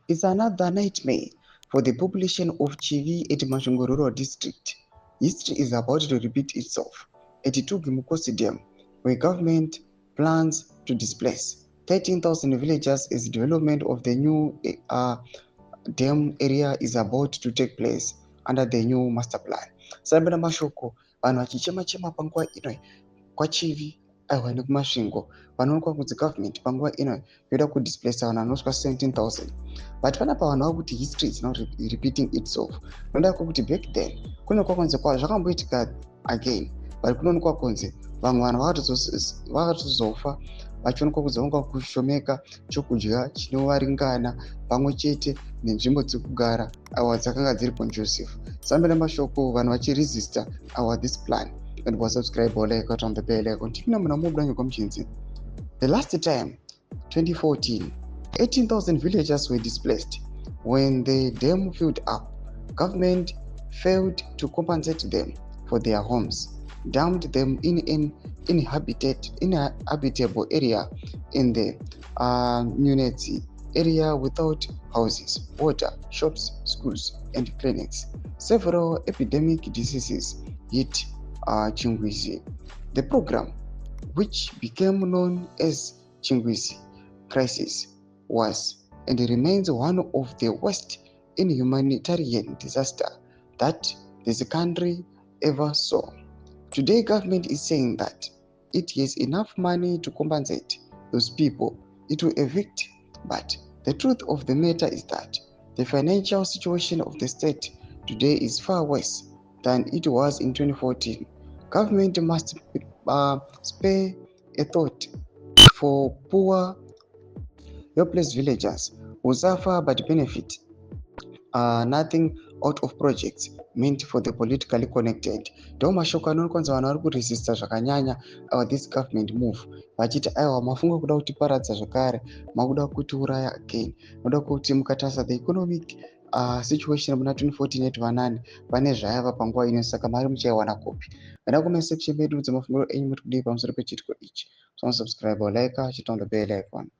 is another nightmare for the population of Chivi Masvingo Rural District. History is about to repeat itself at Tugimukosi Dam, where government plans to displace 13,000 villagers as development of the new dam area is about to take place under the new master plan. Sabana mashoko vanhu vachichema panguva ino kwaChivi aiwa nekuMasvingo vanoonekwa kunzi government panguva ino yoda kudisplace vanhu vanosvika 17,000, but panapa vanhu vakuti history is not repeating itself. Noda kuti back then kunoonekwa kunzi zvakamboitika again, but kunoonekwa kunzi vamwe vanhu vakatozofa vachionekwa kunzi vanga kushomeka chokudya chinovaringana pamwe chete nenzvimbo dzekugara awa dzakanga dziri conducive. Sambe namashoko vanhu vachiresista this plan. And was subscribe or like on the bell icon. The last time, 2014, 18,000 villagers were displaced. When the dam filled up, government failed to compensate them for their homes, dumped them in an inhabitable area in the community area without houses, water, shops, schools, and clinics. Several epidemic diseases hit Chingwizi. The program, which became known as Chingwizi Crisis, was and remains one of the worst in humanitarian disaster that this country ever saw. Today, government is saying that it has enough money to compensate those people it will evict, but the truth of the matter is that the financial situation of the state today is far worse than it was in 2014. Government must spare a thought for poor, helpless villagers who suffer but benefit nothing out of projects meant for the politically connected. Ndo mashoko anokonza vanhu vari kuresista zvakanyanya this government move vachiti aiwa mafunga kuda kutiparadza zvakare, makuda kutiuraya again, noda kuti mukatarisa the economic situation muna 2014 yeti vanani pane zvaiva panguva ino, saka mari muchaiwana kopi. Vana comment section medu dzemafungiro enyu muri kudii pamusoro pechitiko ichi. So subscribe or like, chita on the bell icon.